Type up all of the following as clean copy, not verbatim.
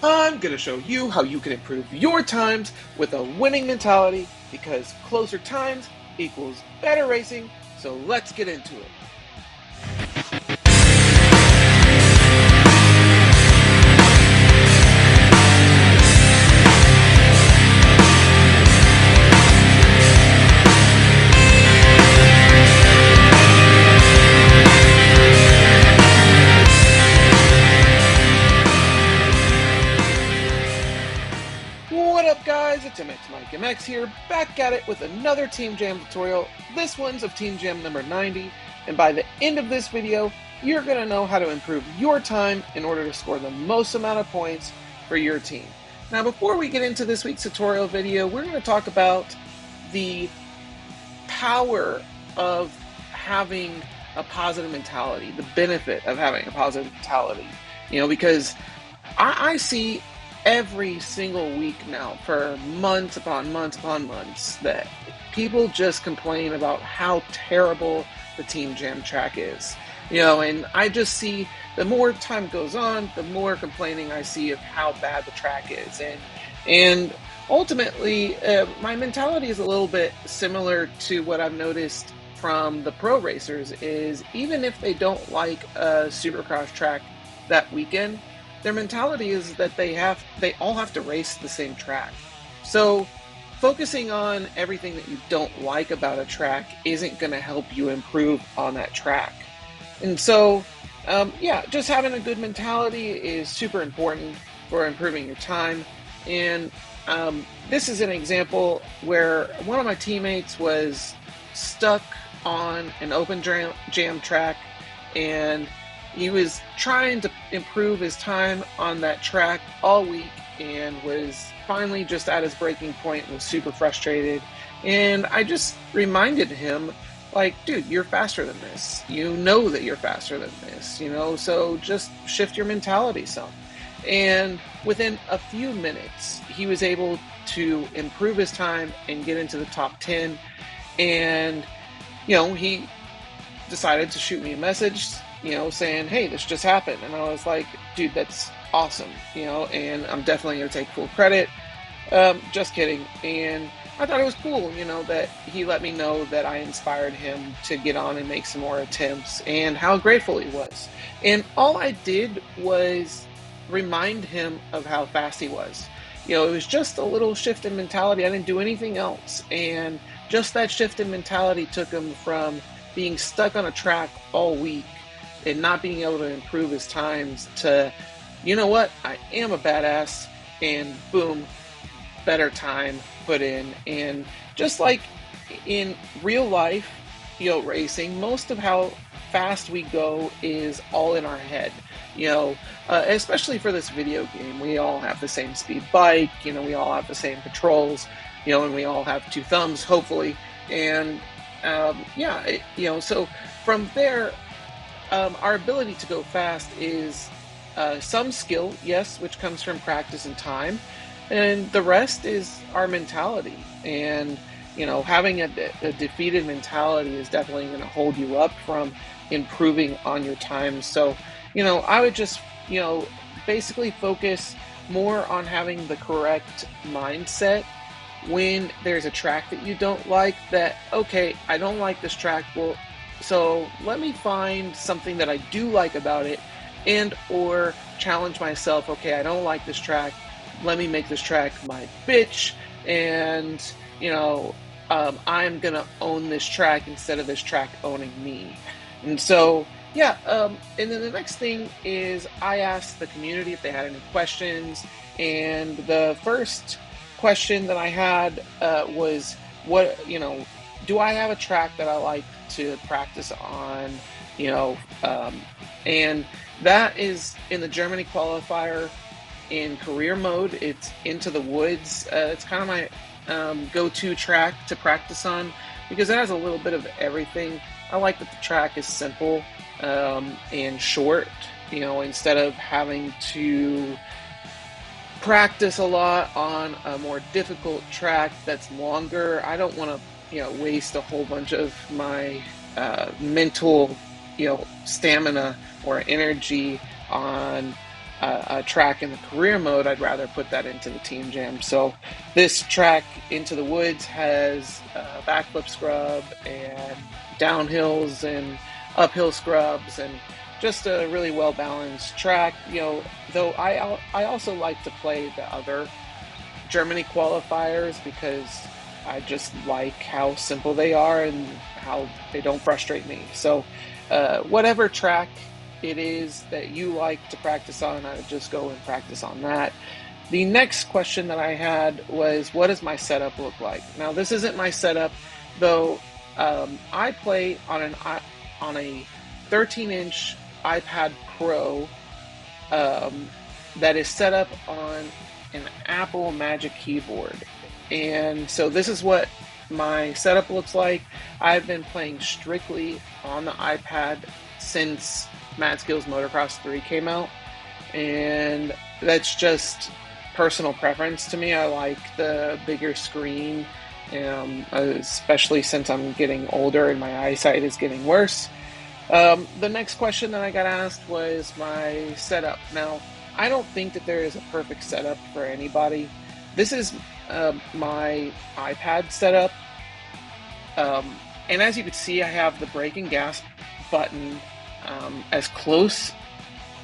I'm going to show you how you can improve your times with a winning mentality because closer times equals better racing. So let's get into it. What up guys, it's MXMiKEMX here, back at it with another Team Jam tutorial. This one's of Team Jam number 90, and by the end of this video, you're going to know how to improve your time in order to score the most amount of points for your team. Now before we get into this week's tutorial video, we're going to talk about the power of having a positive mentality, the benefit of having a positive mentality, because I see every single week now for months upon months upon months that people just complain about how terrible the Team Jam track is. And I just see the more time goes on, the more complaining I see of how bad the track is. And ultimately, my mentality is a little bit similar to what I've noticed from the pro racers is even if they don't like a Supercross track that weekend, their mentality is that they all have to race the same track. So focusing on everything that you don't like about a track isn't going to help you improve on that track. And so, just having a good mentality is super important for improving your time. And this is an example where one of my teammates was stuck on an open jam track, and he was trying to improve his time on that track all week and was finally just at his breaking point and was super frustrated. And I just reminded him, like, dude, you're faster than this. You know that you're faster than this, so just shift your mentality some. And within a few minutes, he was able to improve his time and get into the top 10. And, he decided to shoot me a message, saying, hey, this just happened. And I was like, dude, that's awesome, and I'm definitely going to take full credit. Just kidding. And I thought it was cool, that he let me know that I inspired him to get on and make some more attempts and how grateful he was. And all I did was remind him of how fast he was. It was just a little shift in mentality. I didn't do anything else. And just that shift in mentality took him from being stuck on a track all week and not being able to improve his times to, you know what, I am a badass, and boom, better time put in. And just like in real life, racing, most of how fast we go is all in our head. Especially for this video game, we all have the same speed bike, we all have the same controls, and we all have two thumbs, hopefully. And so from there, our ability to go fast is some skill, yes, which comes from practice and time, and the rest is our mentality. And having a defeated mentality is definitely going to hold you up from improving on your time. So I would just basically focus more on having the correct mindset when there's a track that you don't like. That, okay, I don't like this track, well, so let me find something that I do like about it, and or challenge myself. Okay, I don't like this track, let me make this track my bitch, and I'm gonna own this track instead of this track owning me. And so and then the next thing is I asked the community if they had any questions, and the first question that I had was, what, do I have a track that I like to practice on, and that is in the Germany qualifier in career mode. It's Into the Woods. It's kind of my go-to track to practice on because it has a little bit of everything. I like that the track is simple and short, instead of having to practice a lot on a more difficult track that's longer. I don't want to waste a whole bunch of my mental stamina or energy on a track in the career mode, I'd rather put that into the Team Jam. So this track, Into the Woods, has backflip scrub and downhills and uphill scrubs, and just a really well balanced track. Though I also like to play the other Germany qualifiers because I just like how simple they are and how they don't frustrate me. So whatever track it is that you like to practice on, I would just go and practice on that. The next question that I had was, what does my setup look like? Now, this isn't my setup, though. I play on a 13-inch iPad Pro that is set up on an Apple Magic Keyboard. And so this is what my setup looks like. I've been playing strictly on the iPad since Mad Skillz Motocross 3 came out, and that's just personal preference to me. I like the bigger screen, especially since I'm getting older and my eyesight is getting worse. The next question that I got asked was my setup. Now, I don't think that there is a perfect setup for anybody. This is my iPad setup, and as you can see, I have the brake and gas button as close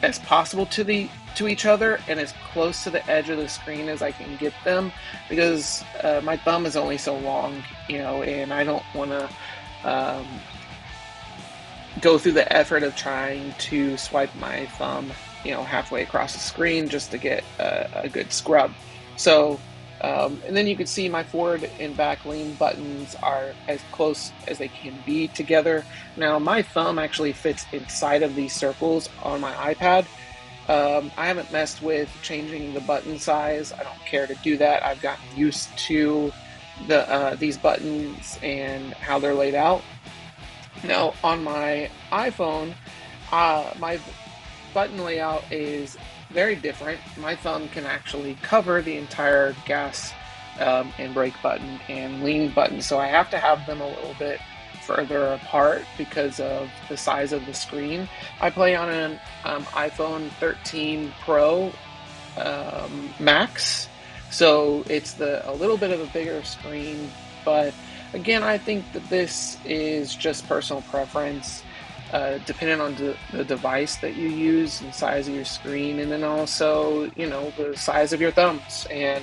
as possible to each other and as close to the edge of the screen as I can get them, because my thumb is only so long, and I don't want to go through the effort of trying to swipe my thumb, halfway across the screen just to get a good scrub. So, and then you can see my forward and back lean buttons are as close as they can be together. Now, my thumb actually fits inside of these circles on my iPad. I haven't messed with changing the button size. I don't care to do that. I've gotten used to these buttons and how they're laid out. Now, on my iPhone, my button layout is very different. My thumb can actually cover the entire gas and brake button and lean button, so I have to have them a little bit further apart because of the size of the screen. I play on an iPhone 13 Pro Max, so it's a little bit of a bigger screen, but again, I think that this is just personal preference. Depending on the device that you use and size of your screen, and then also, the size of your thumbs and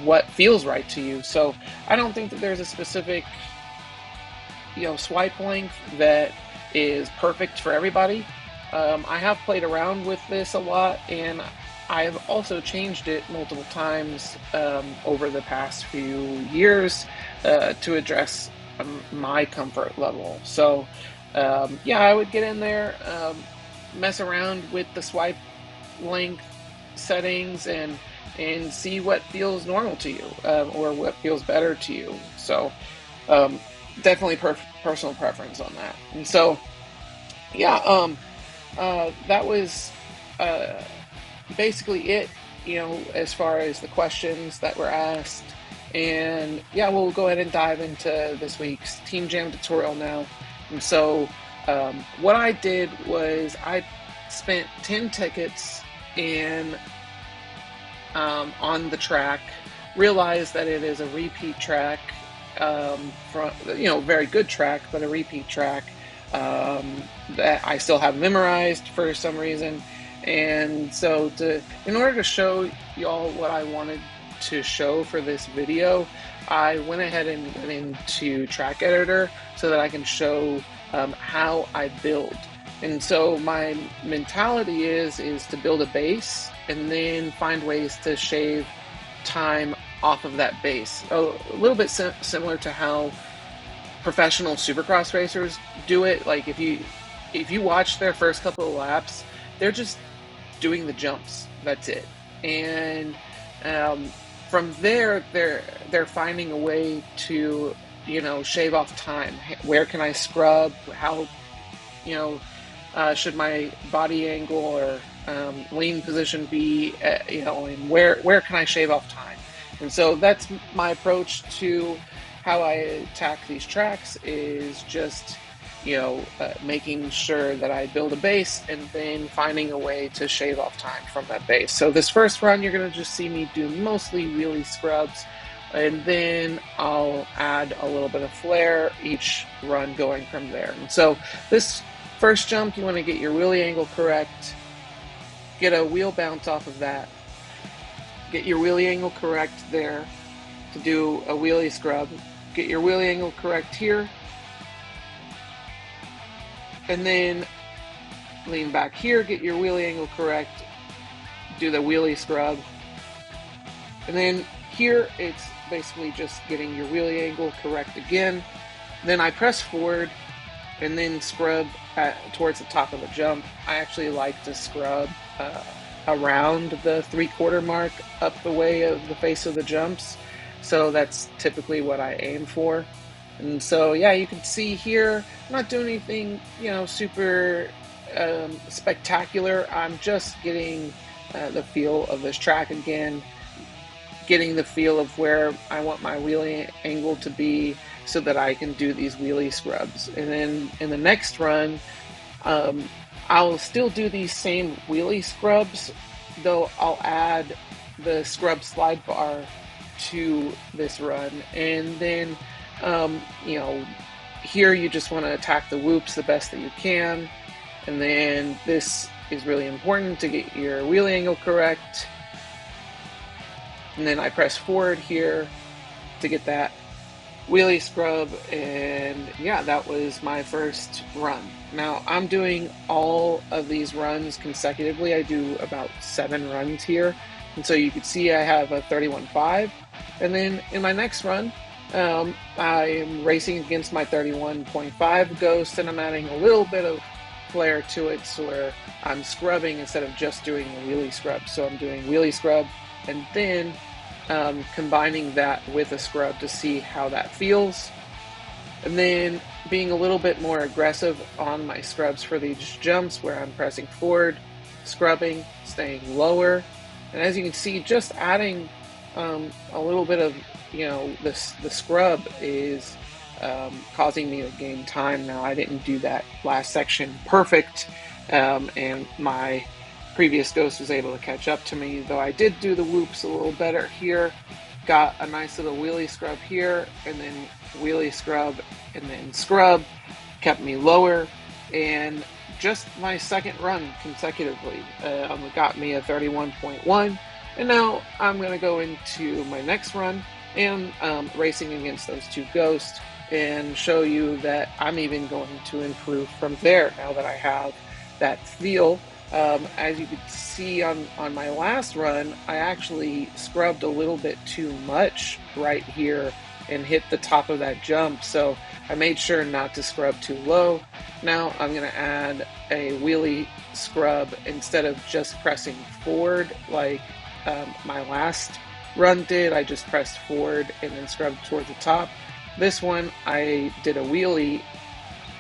what feels right to you. So I don't think that there's a specific, swipe length that is perfect for everybody. I have played around with this a lot, and I've also changed it multiple times over the past few years to address my comfort level. So I would get in there, mess around with the swipe length settings and see what feels normal to you, or what feels better to you. So definitely personal preference on that. And so that was basically it, as far as the questions that were asked. And we'll go ahead and dive into this week's Team Jam tutorial now. And so what I did was I spent 10 tickets on the track, realized that it is a repeat track, very good track, but a repeat track that I still have memorized for some reason. And so in order to show y'all what I wanted to show for this video, I went ahead and went into Track Editor so that I can show how I build. And so my mentality is to build a base and then find ways to shave time off of that base. A little bit similar to how professional supercross racers do it. Like if you watch their first couple of laps, they're just doing the jumps. That's it. And from there, they're finding a way to shave off time. Where can I scrub? How should my body angle or lean position be? And where can I shave off time? And so that's my approach to how I attack these tracks, is just making sure that I build a base and then finding a way to shave off time from that base. So this first run, you're going to just see me do mostly wheelie scrubs, and then I'll add a little bit of flare each run going from there. And so this first jump, you want to get your wheelie angle correct, get a wheel bounce off of that, get your wheelie angle correct there to do a wheelie scrub, get your wheelie angle correct here, and then lean back here, get your wheelie angle correct, do the wheelie scrub, and then here it's basically just getting your wheelie angle correct again. Then I press forward and then scrub towards the top of the jump. I actually like to scrub around the 3/4 mark up the way of the face of the jumps, so that's typically what I aim for. And so yeah, you can see here, I'm not doing anything super spectacular. I'm just getting the feel of this track again, getting the feel of where I want my wheelie angle to be so that I can do these wheelie scrubs. And then in the next run, I'll still do these same wheelie scrubs, though I'll add the scrub slide bar to this run. And then here you just want to attack the whoops the best that you can. And then this is really important to get your wheelie angle correct. And then I press forward here to get that wheelie scrub, and yeah, that was my first run. Now I'm doing all of these runs consecutively. I do about 7 runs here, and so you can see I have a 31.5, and then in my next run I am racing against my 31.5 Ghost, and I'm adding a little bit of flare to it, so where I'm scrubbing instead of just doing a wheelie scrub. So I'm doing wheelie scrub and then combining that with a scrub to see how that feels, and then being a little bit more aggressive on my scrubs for these jumps where I'm pressing forward, scrubbing, staying lower. And as you can see, just adding a little bit of the scrub is causing me to gain time. Now I didn't do that last section perfect, and my previous Ghost was able to catch up to me, though I did do the whoops a little better here. Got a nice little wheelie scrub here, and then wheelie scrub, and then scrub, kept me lower, and just my second run consecutively got me a 31.1, and now I'm going to go into my next run and racing against those 2 Ghosts and show you that I'm even going to improve from there now that I have that feel. As you can see on my last run, I actually scrubbed a little bit too much right here and hit the top of that jump, so I made sure not to scrub too low. Now I'm going to add a wheelie scrub instead of just pressing forward like my last run did. I just pressed forward and then scrubbed towards the top. This one I did a wheelie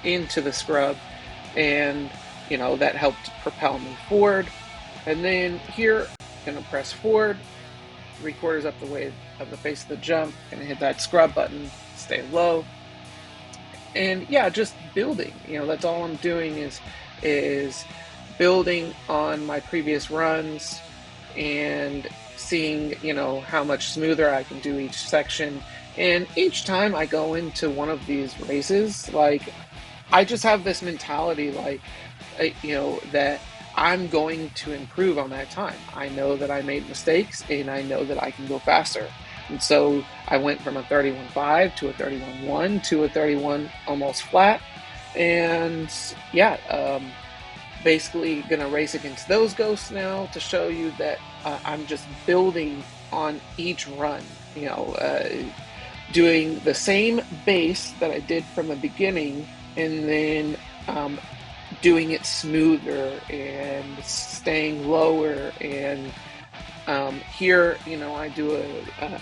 into the scrub, and that helped propel me forward. And then here, I'm going to press forward, 3/4 up the way of the face of the jump, and hit that scrub button, stay low. And yeah, just building. That's all I'm doing is building on my previous runs and seeing, how much smoother I can do each section. And each time I go into one of these races, I just have this mentality, that I'm going to improve on that time. I know that I made mistakes, and I know that I can go faster. And so I went from a 31.5 to a 31.1 to a 31 almost flat. And yeah, basically gonna race against those Ghosts now to show you that I'm just building on each run, doing the same base that I did from the beginning, and then doing it smoother and staying lower. And here, I do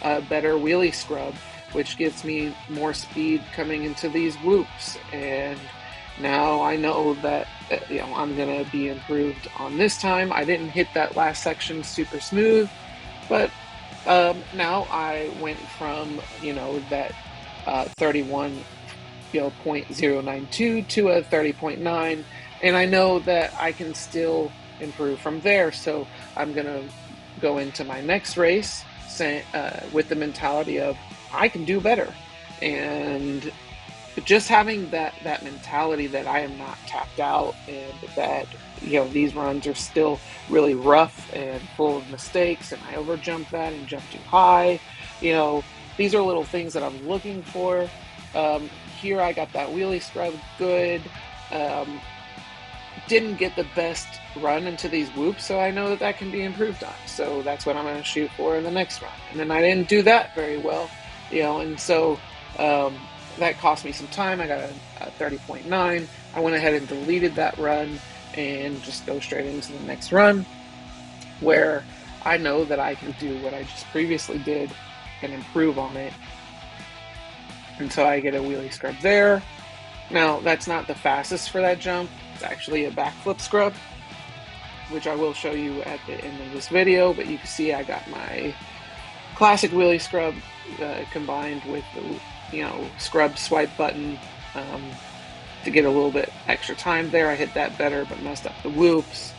a better wheelie scrub, which gives me more speed coming into these whoops. And now I know that I'm gonna be improved on this time. I didn't hit that last section super smooth, but now I went from that 31 0.092 to a 30.9, and I know that I can still improve from there. So I'm gonna go into my next race with the mentality of I can do better, and just having that mentality that I am not tapped out, and that these runs are still really rough and full of mistakes, and I overjump that and jump too high. These are little things that I'm looking for. Here I got that wheelie scrub good. Didn't get the best run into these whoops, so I know that can be improved on. So that's what I'm going to shoot for in the next run. And then I didn't do that very well, and so that cost me some time. I got a 30.9. I went ahead and deleted that run and just go straight into the next run, where I know that I can do what I just previously did and improve on it. And so I get a wheelie scrub there. Now, that's not the fastest for that jump. It's actually a backflip scrub, which I will show you at the end of this video. But you can see I got my classic wheelie scrub combined with the scrub swipe button to get a little bit extra time there. I hit that better, but messed up the whoops.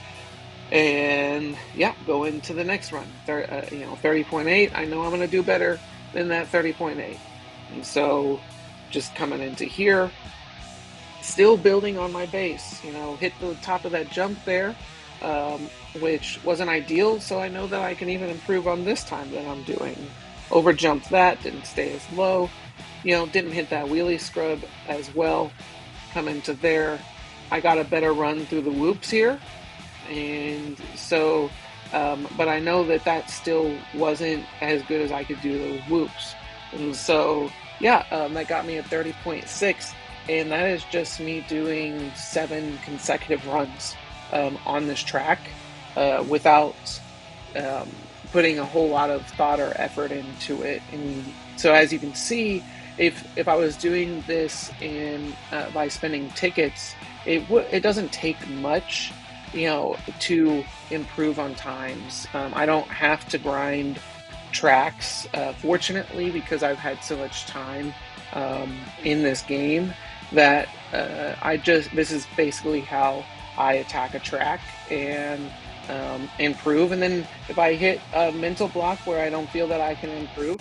And yeah, go into the next run. 30.8. I know I'm going to do better than that 30.8. And so just coming into here, still building on my base, hit the top of that jump there, which wasn't ideal. So I know that I can even improve on this time that I'm doing. Over jumped that, didn't stay as low, didn't hit that wheelie scrub as well. Come into there, I got a better run through the whoops here. And so, but I know that still wasn't as good as I could do those whoops. And so, yeah, that got me a 30.6. And that is just me doing 7 consecutive runs on this track without putting a whole lot of thought or effort into it. And so, as you can see, if I was doing this by spending tickets, it doesn't take much, to improve on times. I don't have to grind tracks, fortunately, because I've had so much time in this game that this is basically how I attack a track and improve. And then if I hit a mental block where I don't feel that I can improve,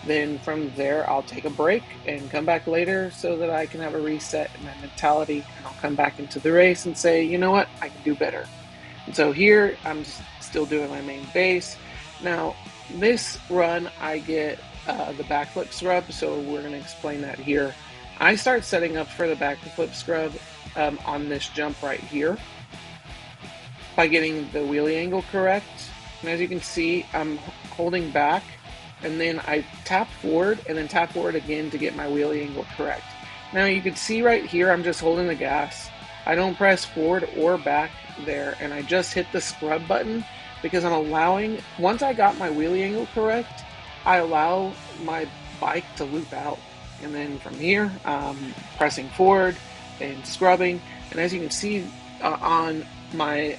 then from there I'll take a break and come back later so that I can have a reset in my mentality, and I'll come back into the race and say, you know what, I can do better. And so here I'm still doing my main base. Now this run I get the backflip scrub, so we're going to explain that here. I start setting up for the backflip scrub on this jump right here by getting the wheelie angle correct. And as you can see, I'm holding back, and then I tap forward and then tap forward again to get my wheelie angle correct. Now you can see right here, I'm just holding the gas. I don't press forward or back there, and I just hit the scrub button because I'm allowing, once I got my wheelie angle correct, I allow my bike to loop out. And then from here, pressing forward and scrubbing. And as you can see on my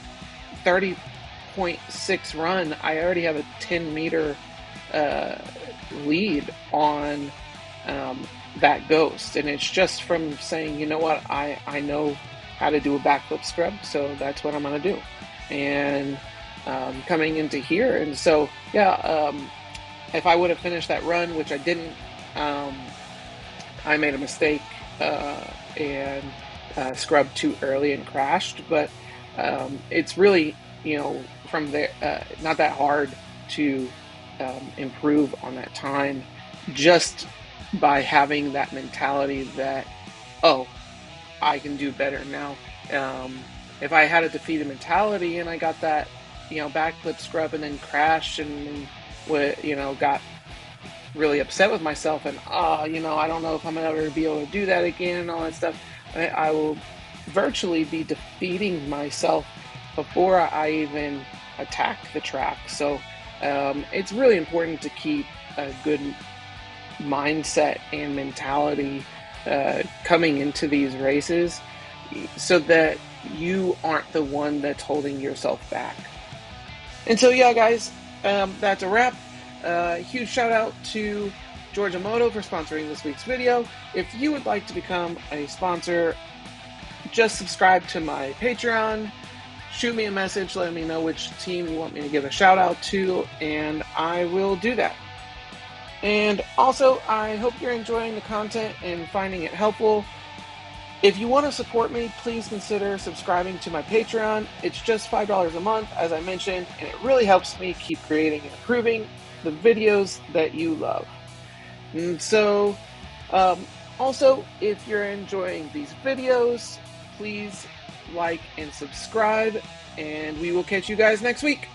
30.6 run, I already have a 10 meter lead on that ghost. And it's just from saying, you know what, I know how to do a backflip scrub, so that's what I'm going to do. And coming into here, and so, yeah, if I would have finished that run, which I didn't, I made a mistake and scrubbed too early and crashed, but it's really, from there, not that hard to improve on that time, just by having that mentality that, oh, I can do better. Now, if I had a defeated mentality and I got that, backflip scrub and then crashed and got really upset with myself and, I don't know if I'm ever going to be able to do that again and all that stuff, I will virtually be defeating myself before I even attack the track. So it's really important to keep a good mindset and mentality coming into these races so that you aren't the one that's holding yourself back. And so, yeah, guys, that's a wrap. Huge shout out to Georgia Moto for sponsoring this week's video. If you would like to become a sponsor, just subscribe to my Patreon. Shoot me a message, let me know which team you want me to give a shout out to, and I will do that. And also, I hope you're enjoying the content and finding it helpful. If you want to support me, please consider subscribing to my Patreon. It's just $5 a month, as I mentioned, and it really helps me keep creating and improving the videos that you love. And so, also, if you're enjoying these videos, please like and subscribe, and we will catch you guys next week.